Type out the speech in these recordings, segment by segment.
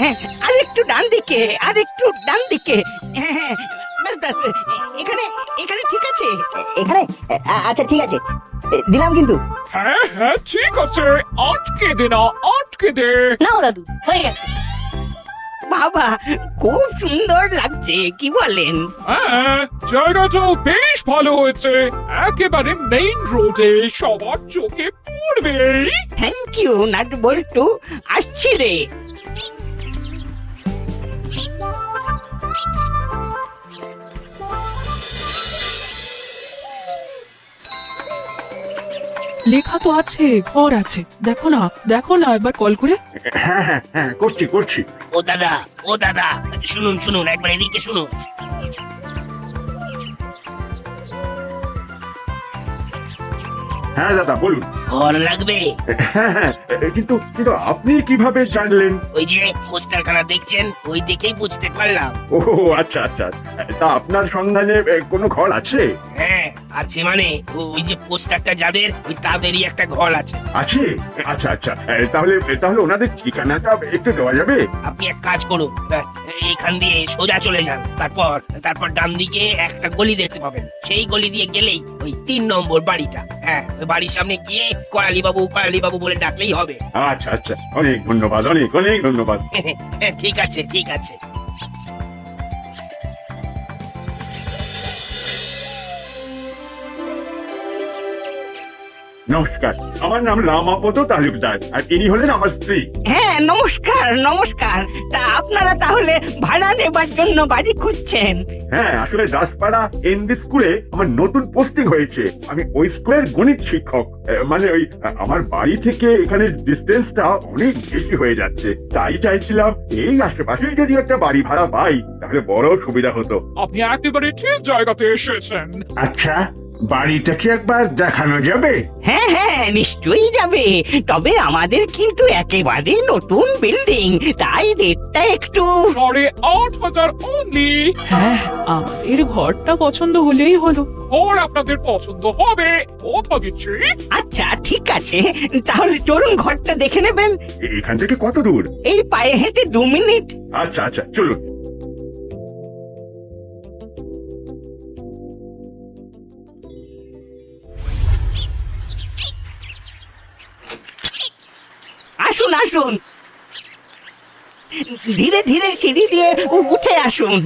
হ্যাঁ, আর একটু ডান দিকে, আর একটু ডান দিকে। হ্যাঁ হ্যাঁ, ব্যাস ব্যাস, এখানে এখানে ঠিক আছে। এখানে আচ্ছা ঠিক আছে, দিলাম কিন্তু। হ্যাঁ হ্যাঁ ঠিক আছে, আটকে দে না, আটকে দে। নাও দাদু, হয়ে গেছে। বাবা, খুব সুন্দর লাগছে, কি বলেন? হ্যাঁ, জায়গাটাও বেশ ভালো হয়েছে, একেবারে মেইন রোডে, সবার চোখে পড়বে। থ্যাংক ইউ নাট বল্টু, আসছি রে। লেখা তো আছে, ঘর আছে, দেখো না, দেখো না একবার কল করে। হ্যাঁ হ্যাঁ হ্যাঁ, করছি করছি। ও দাদা, ও দাদা, শুনুন শুনুন, একবার এদিকে শুনুন। হ্যাঁ দাদা বলুন। ঘর লাগবে? হ্যাঁ হ্যাঁ, কিন্তু কিন্তু আপনি কিভাবে জানলেন? ওই যে পোস্টারখানা দেখছেন, ওই দেখেই বুঝতে পারলাম। ও আচ্ছা আচ্ছা, তা আপনার সন্ধানে কোনো ঘর আছে? হ্যাঁ আছে, মানে ওই যে পোস্টারটা যাদের, ওই তাদেরই একটা ঘর আছে। আছে? আচ্ছা আচ্ছা, তাহলে তাহলে ওনাদের ঠিকানাটা একটু দেওয়া যাবে? আপনি এক কাজ করুন, এখান দিয়ে সোজা চলে যান, তারপর তারপর ডান দিকে একটা গলি দেখতে পাবেন, সেই গলি দিয়ে গেলেই ওই 3 নম্বর বাড়িটা। হ্যাঁ, ওই বাড়ির সামনে গিয়ে করালি বাবু বলে ডাকলেই হবে। আচ্ছা আচ্ছা, অনেক ধন্যবাদ, অনেক অনেক ধন্যবাদ। ঠিক আছে ঠিক আছে। নমস্কার, আমার নাম রামাপদ তালুকদার, আর ইনি হলেন আমার স্ত্রী। হ্যাঁ নমস্কার নমস্কার, তা আপনারা তাহলে ভাড়া নেবার জন্য বাড়ি খুঁজছেন? হ্যাঁ, আসলে দাসপাড়া এনবি স্কুলে আমার নতুন পোস্টিং হয়েছে, আমি ওই স্কুলের গণিত শিক্ষক। মানে ওই আমার বাড়ি থেকে এখানের ডিস্টেন্সটা অনেক বেশি হয়ে যাচ্ছে, তাই চাইছিলাম এই আশেপাশে যদি একটা বাড়ি ভাড়া পাই তাহলে বড় সুবিধা হতো। আপনি একেবারে ঠিক জায়গাতে এসেছেন। আচ্ছা, বাড়িটা কি একবার দেখানো যাবে? হ্যাঁ হ্যাঁ নিশ্চয়ই যাবে, তবে আমাদের কিন্তু একেবারে নতুন বিল্ডিং, তাই রেটটা একটু। 8,500 অনলি। হ্যাঁ, আমাদের ঘরটা পছন্দ হলেই হলো। ঘর আপনাদের পছন্দ হবে, কথা দিচ্ছি। আচ্ছা ঠিক আছে, তাহলে চলুন ঘরটা দেখে নেবেন। এখান থেকে কত দূর? এই পায়ে হেঁটে 2 মিনিট। আচ্ছা আচ্ছা, চলুন। আসুন আসুন, ধীরে ধীরে সিঁড়ি দিয়ে উঠে আসুন।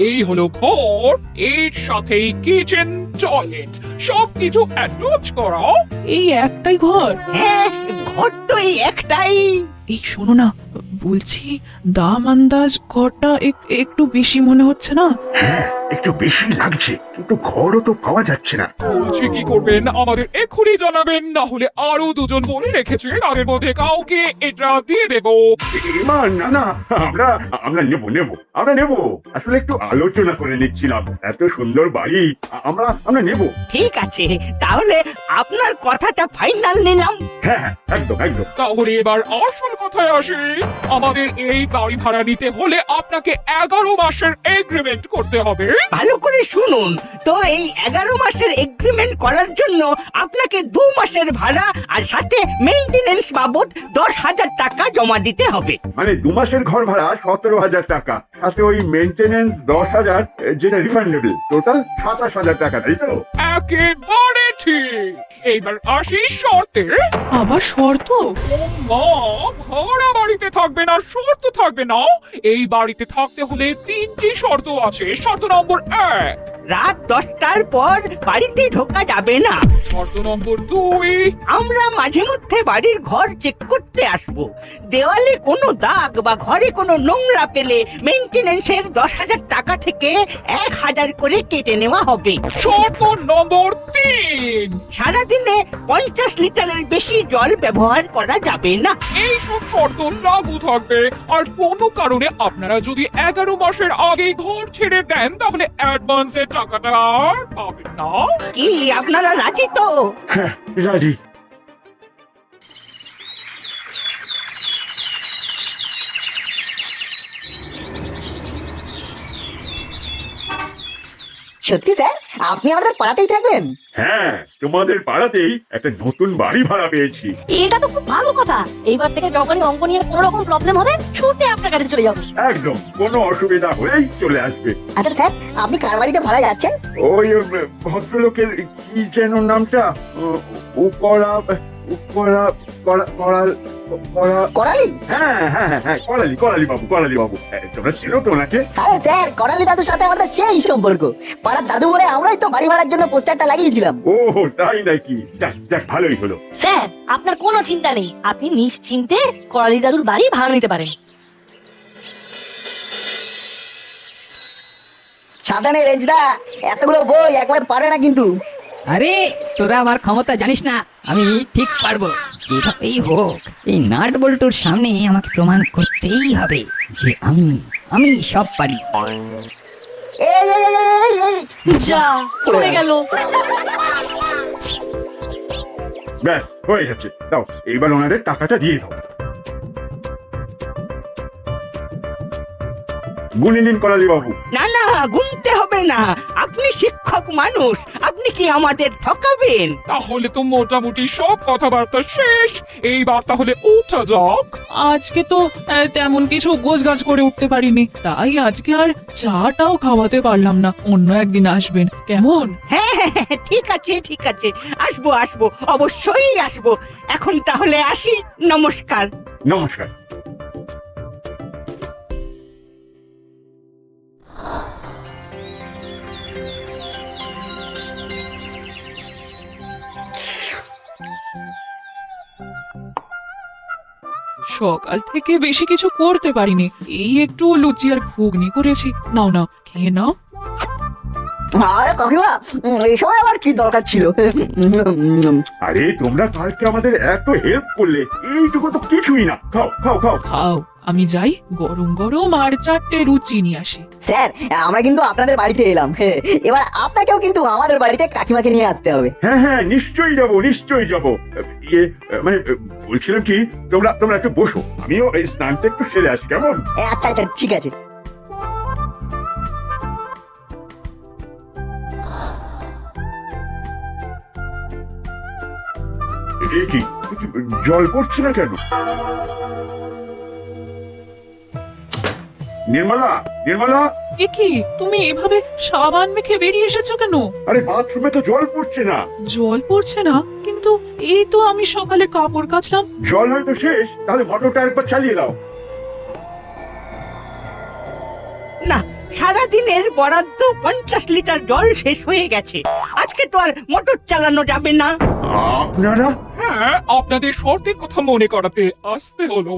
এই হলো ঘর, এর সাথেই কিচেন, টয়লেট, সবকিছু অ্যাটাচ করা। এই একটাই ঘর? হ্যাঁ, ঘর তো এই একটাই। এই শোনো না, বলছি দাম আন্দাজ ঘরটা একটু বেশি মনে হচ্ছে না? হ্যাঁ, একটু বেশি লাগছে, কিন্তু ঘরও তো পাওয়া যাচ্ছে না। বলছি কি করবেন, আমাদের এক্ষুনি জানাবেন, না হলে আরো 2 জন বলে রেখেছে, তাদের মধ্যে কাউকে এটা দিয়ে দেবো। এমা না না, আমরা আমরা নেবো নেবো, আমরা নেবো, আসলে একটু আলোচনা করে নিচ্ছিলাম, এত সুন্দর বাড়ি, আমরা আমরা নেবো। ঠিক আছে, তাহলে আপনার কথাটা ফাইনাল নিলাম। হ্যাঁ হ্যাঁ, একদম একদম। তাহলে এবার আসল কথায় আসি, আমাদের এই বাড়ি ভাড়া নিতে হলে আপনাকে 11 মাসের এগ্রিমেন্ট করতে হবে। ভালো করে শুনুন তো, এই 11 মাসের এগ্রিমেন্ট করার জন্য আপনাকে 2 মাসের ভাড়া আর সাথে মেইনটেনেন্স বাবদ 10,000 টাকা জমা দিতে হবে। মানে 2 মাসের ঘর ভাড়া 17,000 টাকা, সাথে ওই মেইনটেনেন্স 10,000, যেটা রিফান্ডেবল, টোটাল 27,000 টাকা, তাই তো? একেবারে ঠিক। এইবার আসি শর্তে। আবার শর্ত? ও মা, ভাড়া বাড়িতে থাকবে না, শর্ত থাকবে না। এই বাড়িতে থাকতে হলে 3টি শর্ত আছে। শর্ত নম্বর 1, রাত 10টার পর বাড়িতে ঢোকা যাবে না। শর্ত নম্বর 2, আমরা মাঝে মধ্যে বাড়ির ঘর চেক করতে আসব, দেওয়ালে কোনো দাগ বা ঘরে কোনো নোংরা পেলে মেইনটেনেন্সের 10,000 টাকা থেকে 1,000 করে কেটে নেওয়া হবে। শর্ত নম্বর 3, সারাদিনে 50 লিটারের বেশি জল ব্যবহার করা যাবে না। এইসব শর্ত লাগু থাকবে। আর কোনো কারণে আপনারা যদি 11 মাসের আগে ঘর ছেড়ে দেন, তাহলে অ্যাডভান্সের টাকাটা আর পাবেন না। কি আপনারা রাজি তো? হ্যাঁ, রাজি। সত্যি স্যার, আপনি আমাদের পাড়াতেই থাকবেন? হ্যাঁ, তোমাদের পাড়াতেই একটা নতুন বাড়ি ভাড়া পেয়েছি। এটা তো খুব ভালো কথা। এইবার থেকে যখনই অঙ্ক নিয়ে কোনো রকম প্রবলেম হবে ছুটে আপনার কাছে চলে যাবো। একদম, কোনো অসুবিধা হলেই চলে আসবে। আচ্ছা স্যার, আপনি কার বাড়িতে ভাড়া যাচ্ছেন? ওই ভদ্রলোকের কি যেন নামটা, উপরা উপরা করাল করা। করালি? হ্যাঁ হ্যাঁ হ্যাঁ হ্যাঁ, করালি বাবু। তোমরা ছিল তো ওনাকে? আরে স্যার, করালি দাদুর সাথে আমাদের সেই সম্পর্ক। পাড়ার দাদু বলে আমরাই তো বাড়ি ভাড়ার জন্য পোস্টারটা লাগিয়েছিলাম। ও তাই নাকি? যাক ভালোই হলো। স্যার, আপনার কোনো চিন্তা নেই, আপনি নিশ্চিন্তে করালি দাদুর বাড়ি ভাড়া নিতে পারেন। সাবধানে রেঞ্জদা, এতগুলো বই একবার পারে না কিন্তু। আরে তোরা আমার ক্ষমতা জানিস না, আমি ঠিক পারবো। যেভাবেই হোক এই নাট বল্টুর সামনে আমাকে প্রমাণ করতেই হবে যে আমি সব পারি। এই এই এই এই এই যা পড়ে গেল। ব্যাস হয়ে গেছে, দাও এইবার ওনাদের টাকাটা দিয়ে দাও। গুনে নিন করালি বাবু। না না, গুনতে হবে না, আপনি শিক্ষক মানুষ, আপনি কি আমাদের ঠকাবেন? তাহলে তো মোটামুটি সব কথাবার্তা শেষ। এইবার তাহলে ওঠা যাক। আজকে তো তেমন কিছু গোছগাছ করে উঠতে পারিনি, তাই আজকে আর চাটাও খাওয়াতে পারলাম না। অন্য একদিন আসবেন কেমন? হ্যাঁ হ্যাঁ, হ্যাঁ, ঠিক আছে, আসবো, অবশ্যই আসবো। এখন তাহলে আসি, নমস্কার। নমস্কার। সকাল থেকে বেশি কিছু করতে পারিনি, এই একটু লুচি আর ঘুগনি করেছি। নাও নাও, খেয়ে নাও। আরে কাকিমা, এসব আবার কি দরকার ছিল? আরে তোমরা কালকে আমাদের এত হেল্প করলে, এইটুকু তো কিছুই না। খাও খাও খাও। খাও, আমি যাই গরম গরম আর 4টে লুচি নিয়ে আসি। স্যার, আমরা কিন্তু আপনাদের বাড়িতে এলাম, এবার আপনাকেও কিন্তু আমাদের বাড়িতে কাকিমাকে নিয়ে আসতে হবে। হ্যাঁ হ্যাঁ, নিশ্চয়ই যাবো। ইয়ে মানে বলছিলাম কি, তোমরা একটু বসো, আমিও এই স্নানটা একটু সেরে আসি, কেমন? আচ্ছা আচ্ছা, ঠিক আছে। এ কি জল পড়ছে না কেন? নির্মলা, এ কি, তুমি এভাবে সাবান মেখে বেরিয়ে এসেছো কেন? আরে বাথরুমে তো জল পড়ছে না। জল পড়ছে না? কিন্তু এই তো আমি সকালে কাপড় কাচলাম। জল হয়তো শেষ, তাহলে মোটরটা একবার চালিয়ে দাও। না, সারাদিনের বরাদ্দ 50 লিটার জল শেষ হয়ে গেছে, আজকে তো আর মোটর চালানো যাবে না। আপনারা? হ্যাঁ, আপনাদের শর্তের কথা মনে করাতে আসতে হলো।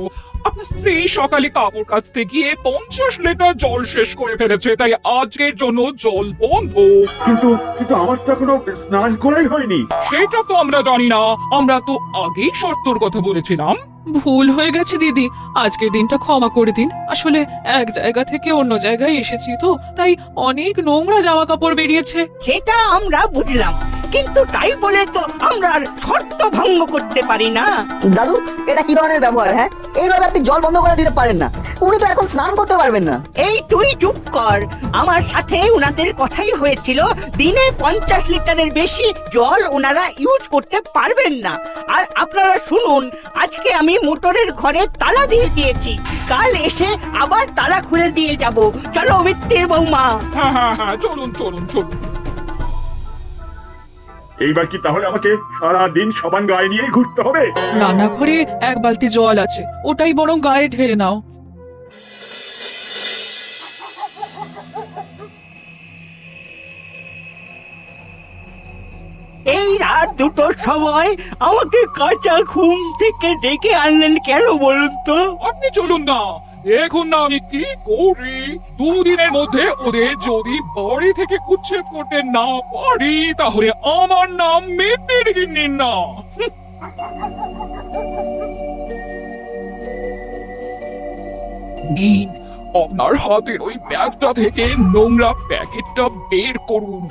আপনার স্ত্রী সকালে কাপড় কাচতে গিয়ে 50 লিটার জল শেষ করে ফেলেছে, তাই আজকের জন্য জল বন্ধ। কিন্তু আমার তো এখনো স্নান করাই হয়নি। সেটা তো আমরা জানি না, আমরা তো আগেই শর্তর কথা বলেছিলাম। ভুল হয়ে গেছে দিদি, আজকের দিনটা ক্ষমা করে দিন। আসলে এক জায়গা থেকে অন্য জায়গায় এসেছি তো, তাই অনেক নোংরা জামা কাপড় বেরিয়েছে। সেটা আমরা বুঝলাম, কিন্তু তাই বলে তো আমরা আর শর্ত ভঙ্গ করতে পারি না। দাদু, এটা কি ধরনের ব্যবহার? হ্যাঁ, এইভাবে আপনি জল বন্ধ করে দিতে পারেন না। উনি তো এখন স্নান করতে পারবেন না। এই তুই চুপ কর, আমার সাথে উনাদের কথাই হয়েছিল, দিনে 50 লিটারের বেশি জল ওনারা ইউজ করতে পারবেন না। আর আপনারা শুনুন, আজকে আমি মোটরের ঘরে তালা দিয়ে দিয়েছি, কাল এসে আবার তালা খুলে দিয়ে যাব। চলো মিত্তির বৌমা। হ্যাঁ, চলুন। এইবার কি তাহলে আমাকে সারাদিন সাবান গায়ে নিয়ে ঘুরতে হবে? রান্নাঘরে এক বালতি জল আছে, ওটাই বরং গায়ে ঢেলে নাও। এই রাত দুটোর সময় আমাকে কাঁচা ঘুম থেকে ডেকে আনলেন কেন বলুন তো? আপনি চলুন না, দেখুন না আমি কি করি। 2 দিনের মধ্যে ওদের যদি বাড়ি থেকে উচ্ছেদ করতে না পারি, তাহলে আমার নাম মিত্তির গিন্নি না। নিন, আপনার হাতের ওই ব্যাগটা থেকে নোংরা প্যাকেটটা বের করুন।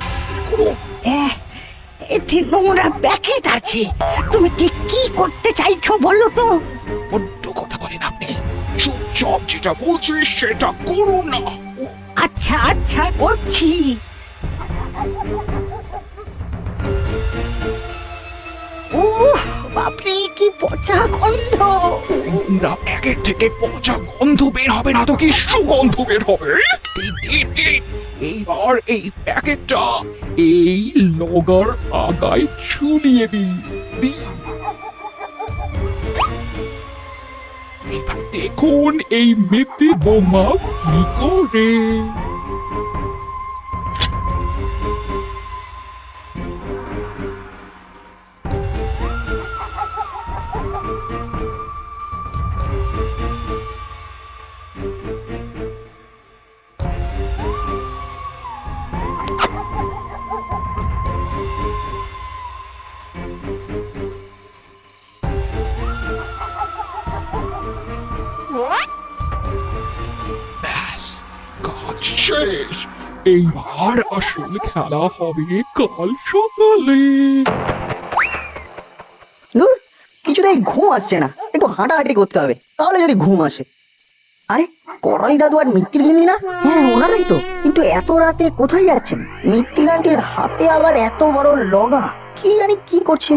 এতে নোংরা প্যাকেট আছে, তুমি কি করতে চাইছো বলো তো? বড্ড কথা বলেন আপনি, চুপচাপ যেটা বলছি সেটা করুন না। আচ্ছা করছি। উহ, বাপরে কি পচা গন্ধ! নোংরা প্যাকেট থেকে পচা গন্ধ বের হবে না তো কি সুগন্ধ বের হবে। এইবার এই প্যাকেটটা এই লগর আগায় ঝুলিয়ে দিই। এবার দেখুন এই মিথ্যে বোমা কি করে। ব্যাস, কাজ শেষ। এইবার আসল খেলা হবে কাল সকালে। ধুর, কিছুতেই ঘুম আসছে না, একটু হাঁটাহাঁটি করতে হবে, তাহলে যদি ঘুম আসে। আরে করালি দাদু আর মিত্তির গিন্নি না? হ্যাঁ ওনারাই তো, কিন্তু এত রাতে কোথায় যাচ্ছেন? মিত্তির আন্টির হাতে আবার এত বড় লগা, কি জানি কি করছে।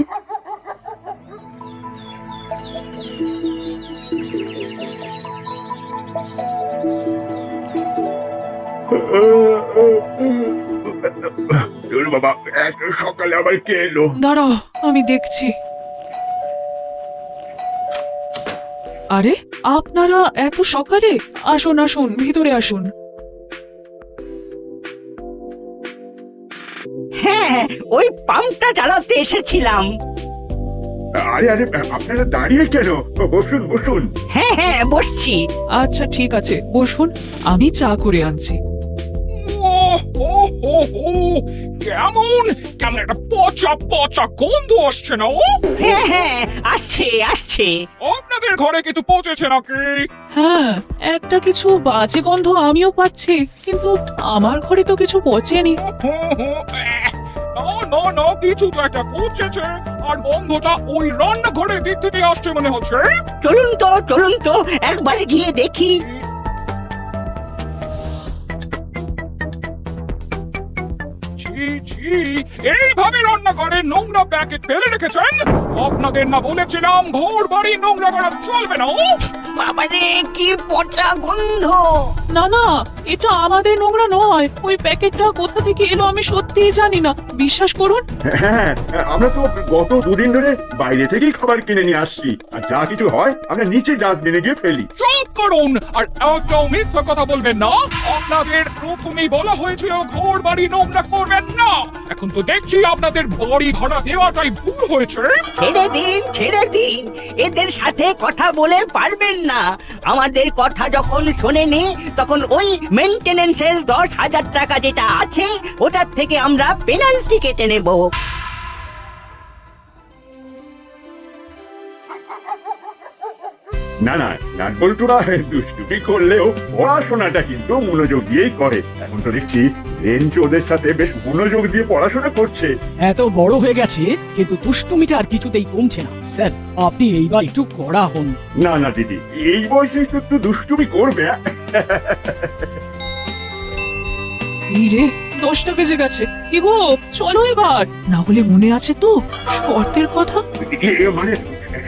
ধুর বাবা, এত সকালে আবার কে এলো? দাঁড়াও, আমি দেখছি। আরে আপনারা এত সকালে? আসুন আসুন, ভিতরে আসুন। হ্যাঁ, ওই পাম্পটা চালাতে এসেছিলাম। আরে আরে, আপনারা দাঁড়িয়ে কেন? বসুন বসুন। হ্যাঁ হ্যাঁ, বসছি। আচ্ছা ঠিক আছে, বসুন, আমি চা করে আনছি। কেমন কেমন একটা পচা পচা গন্ধ আসছে না? হ্যাঁ হ্যাঁ, আসছে আসছে। আপনাদের ঘরে কিছু পচেছে নাকি? হ্যাঁ, একটা কিছু বাজে গন্ধ আমিও পাচ্ছি, কিন্তু আমার ঘরে তো কিছু পচেনি। না না না, কিছু তো একটা পচেছে, আর গন্ধটা ওই রান্নাঘরের দিক থেকে আসছে মনে হচ্ছে। চলুন তো একবার গিয়ে দেখি। ছি ছি, এইভাবে রান্নাঘরে নোংরা প্যাকেট ফেলে রেখেছেন? আপনাদের না বলেছিলাম ঘর বাড়ি নোংরা করা চলবে না? বাবারে কি পচা গন্ধ! না না, এটা আমাদের নোংরা নয়। ওই প্যাকেটটা কোথা থেকে এলো আমি সত্যিই জানি না, বিশ্বাস করুন। হ্যাঁ, আমরা তো গত দুদিন ধরে বাইরে থেকেই খাবার কিনে নিয়ে আসছি, আর যা কিছু হয় আমরা নিচে ডাস্টবিনে গিয়ে ফেলি। চুপ করুন, আর একটাও মিথ্যা কথা বলবেন না। আপনাদের প্রথমেই বলা হয়েছিল ঘর বাড়ি নোংরা করবেন না। এখন তো দেখছি আপনাদের বাড়ি ভাড়া দেওয়াটাই ভুল হয়েছে। ছেড়ে দিন, এদের সাথে কথা বলে পারবেন না। আমাদের কথা যখন শোনেনি, তখন ওই মেইনটেনেন্সের 10,000 টাকা যেটা আছে, ওটার থেকে আমরা পেনাল্টি কেটে নেব। না না, নাটবল্টুরা দুষ্টুমি করলেও পড়াশোনাটা কিন্তু মনোযোগ দিয়েই করে। এখন তো দেখছি বেঞ্চ ওদের সাথে বেশ মনোযোগ দিয়ে পড়াশোনা করছে। এত বড় হয়ে গেছে কিন্তু দুষ্টুমিটা আর কিছুতেই কমছে না। স্যার, আপনি এইবার একটু কড়া হন। না না দিদি, এই বয়সে তো একটু দুষ্টুমি করবে। এই রে, 10টা বেজে গেছে। কি গো, চলো এবার, না হলে মনে আছে তো শর্তের কথা। মানে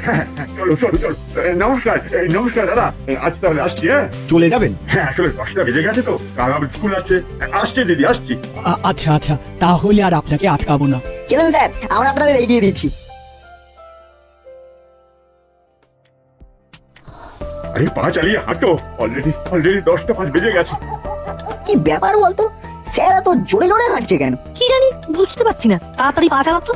হ্যাঁ, চলো চলো চলো। নমস্কার নমস্কার দাদা, আজ তাহলে আসছি। হ্যাঁ চলে যাবেন? হ্যাঁ, আসলে 10টা বেজে গেছে তো, কাল আবার স্কুল আছে। আসছি দিদি, আসছি। আচ্ছা আচ্ছা, তাহলে আর আপনাকে আটকাবো না। চলুন স্যার, আমরা আপনাদের এগিয়ে দিচ্ছি। আরে পা চালিয়ে হাঁটো, অলরেডি 10টা 5 বেজে গেছে। কি ব্যাপার বলতো, স্যার এত জোরে জোরে হাঁটছে কেন? কি জানি, বুঝতে পারছি না। তাড়াতাড়ি পা চালাতো।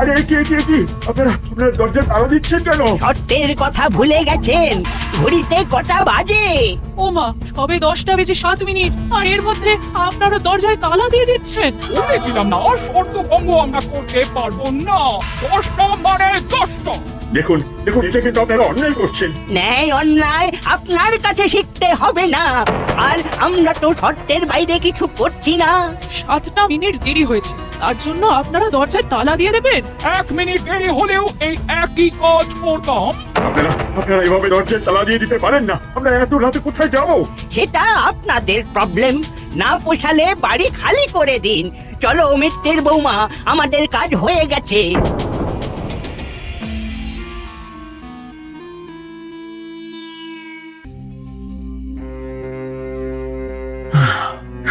আরে কে কে কি আপনারা দরজা তালা দিচ্ছেন কেন? শর্তের কথা ভুলে গেছেন? ঘড়িতে কটা বাজে? ও মা, সবে 10টা বেজে 7 মিনিট, আর এর মধ্যে আপনারা দরজায় তালা দিয়ে দিচ্ছেন। বলেছিলাম না, শর্ত ভঙ্গ আমরা করতে পারবো না। 10টা মানে 10টা। দেখুন দেখুন, এটা কিন্তু আপনারা অন্যায় করছেন। ন্যায় অন্যায় আপনার কাছে শিখতে হবে না। আর আমরা তো শর্তের বাইরে কিছু করছি না। 7টা মিনিট দেরি হয়েছে, তার জন্য আপনারা দরজায় তালা দিয়ে দেবেন? 1 মিনিট দেরি হলেও এই একই কাজ করতাম। আপনারা আপনারা এভাবে দরজায় তালা দিয়ে দিতে পারেন না। আমরা এত রাতে কোথায় যাব? সেটা আপনাদের প্রবলেম। না পোষালে বাড়ি খালি করে দিন। চলো মিত্তির বৌমা, আমাদের কাজ হয়ে গেছে।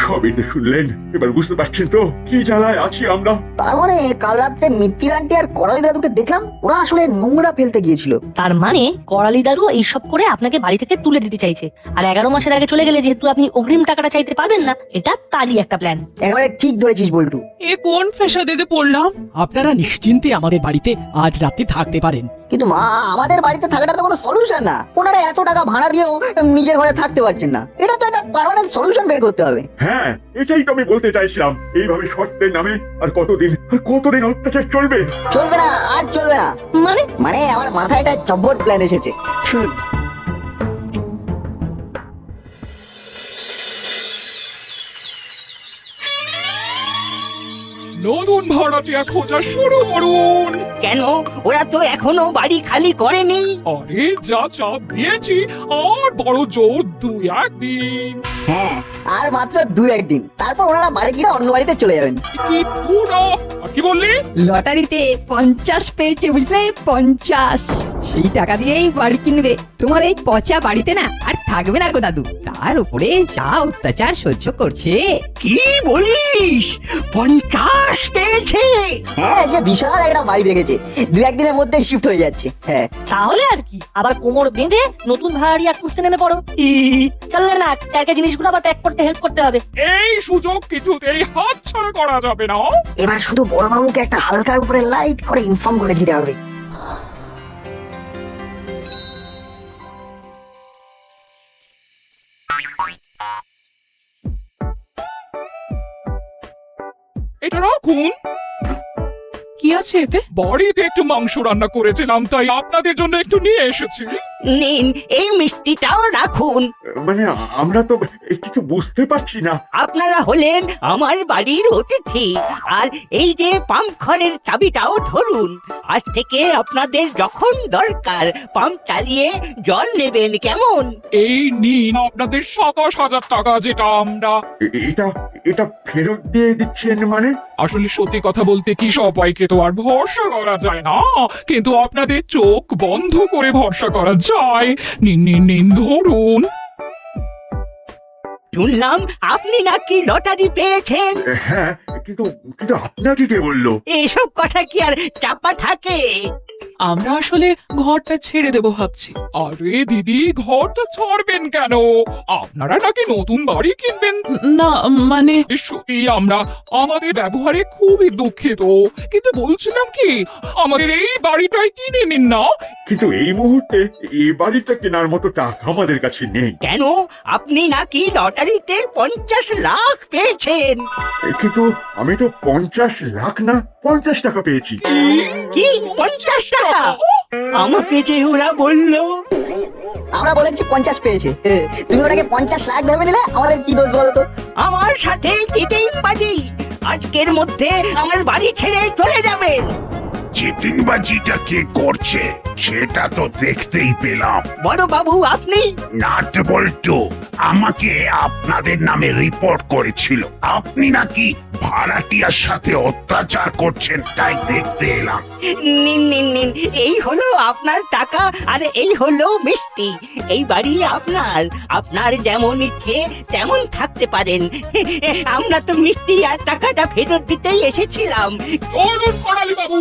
সবই তো শুনলেন, এবার বুঝতে পারছেন তো কি জ্বালায় আছি আমরা। তার মানে কাল রাত্রে মিত্তির আন্টি আর করালি দাদুকে দেখলাম ওরা আসলে নোংরা ফেলতে গিয়েছিল। তার মানে করালি দাদু এইসব করে আপনাকে বাড়ি থেকে তুলে দিতে চাইছে, আর 11 মাসের আগে চলে গেলে যেহেতু আপনি অগ্রিম টাকাটা চাইতে পারবেন না, এটা তারই একটা প্ল্যান। একেবারে ঠিক ধরেছিস বল্টু। এ কোন ফেসাদে যে পড়লাম? আপনারা নিশ্চিন্তে আমাদের বাড়িতে আজ রাতে থাকতে পারেন। কিন্তু মা, আমাদের বাড়িতে থাকাটা তো কোনো সলিউশন না। ওনারা এত টাকা ভাড়া দিয়েও নিজের ঘরে থাকতে পারছেন না। এটা তো একটা পার্মানেন্ট সলিউশন বের করতে হবে। হ্যাঁ, এটাই তো আমি বলতে চাইছিলাম। এইভাবে শর্তের নামে আর কতদিন অত্যাচার চলবে? চলবে না, আর চলবে না। মানে মানে আমার মাথায় একটা জব্বর প্ল্যান এসেছে, শুনুন। নতুন ভাড়াটিয়া খোঁজা শুরু করুন। কেন, ওরা তো এখনো বাড়ি খালি করেনি। আরে যা চাপ দিয়েছি, আর বড় জোর 2-1 দিন। হ্যাঁ, আর মাত্র 2-1 দিন, তারপর ওনারা বাড়ি গিয়ে অন্য বাড়িতে চলে যাবেন। কি পুরো, আর কি বললি? লটারিতে 50 পেয়েছে বুঝলে, 50। সেই টাকা দিয়েই বাড়ি কিনবে। তোমার এই পচা বাড়িতে না আর থাকবে না গো দাদু। তার উপরে যা অত্যাচার সহ্য করছে। কি বলিস, 50 পেয়েছে? হ্যাঁ, সে বিশাল একটা বাড়ি দেখেছে, 2-1 দিনের মধ্যে শিফট হয়ে যাচ্ছে। হ্যাঁ, তাহলে আর কি, আবার কোমর বেঁধে নতুন ভাড়াটিয়া খুঁজতে নেমে পড়ো। চললে না, ট্যাগে জিনিসগুলো আবার প্যাক করতে হেল্প করতে হবে। এই সুযোগ কিছুতেই হাতছাড়া করা যাবে না। এবার শুধু বড়বাবুকে একটা হালকার উপরে লাইট করে ইনফর্ম করে দিতে হবে। এটা রাখুন। কি আছে এতে? বাড়িতে একটু মাংস রান্না করেছিলাম, তাই আপনাদের জন্য একটু নিয়ে এসেছি। নিন, এই মিষ্টিটাও রাখুন। মানে আমরা তো কিছু বুঝতে পারছি না। আপনারা হলেন আমার বাড়ির অতিথি, আর এই যে পাম্প ঘরের চাবিটাও ধরুন। আজ থেকে আপনাদের যখন দরকার পাম্প চালিয়ে জল নেবেন, কেমন? এই নিন আপনাদের 27,000 টাকা, যেটা আমরা এটা ফেরত দিয়ে দিচ্ছেন মানে? আসলে সত্যি কথা বলতে কি, সবাইকে তো আর ভরসা করা যায় না, কিন্তু আপনাদের চোখ বন্ধ করে ভরসা করা যায়। নিন নিন নিন, ধরুন। শুনলাম আপনি নাকি লটারি পেয়েছেন। হ্যাঁ, কিন্তু আপনাকে কে বললো? এসব কথা কি আর চাপা থাকে? আমরা আসলে ঘরটা ছেড়ে দেবো ভাবছি। আরে দিদি, ঘরটা ছাড়বেন কেন? আপনারা নাকি নতুন বাড়ি কিনবেন। না মানে সত্যি আমরা আমাদের ব্যবহারে খুবই দুঃখিত, কিন্তু বলছিলাম কি, আমাদের এই বাড়িটাই কিনে নিন না। কিন্তু এই মুহূর্তে এই বাড়িটা কেনার মতো টাকা আমাদের কাছে নেই। কেন, আপনি নাকি লটারিতে 50 লাখ পেয়েছেন। কিন্তু আমি তো 50 লাখ না, 50 টাকা পেয়েছি। কি 50 টাকা? আমাকে যে ওরা বললো। আমরা বলেছি 50 পেয়েছে, তুমি ওটাকে 50 লাখ ভেবে নিলে আমাদের কি দোষ বলো তো? আমার সাথে চিটিং বাজি। আজকের মধ্যে আমার বাড়ি ছেড়ে চলে যাবেন। চিটিংবাজিটা কে করছে সেটা তো দেখতেই পেলাম। বড় বাবু আপনি? নাট বল্টু আমাকে আপনাদের নামে রিপোর্ট করেছিল, আপনি নাকি ভাড়াটিয়ার সাথে অত্যাচার করছেন, তাই দেখতে এলাম। নিন নিন নিন, এই হলো আপনার টাকা, আর এই হলো মিষ্টি। এই বাড়ি আপনার, আপনার যেমন ইচ্ছে তেমন থাকতে পারেন। আমরা তো মিষ্টি আর টাকাটা ফেরত দিতেই এসেছিলাম। চলুন করালি বাবু,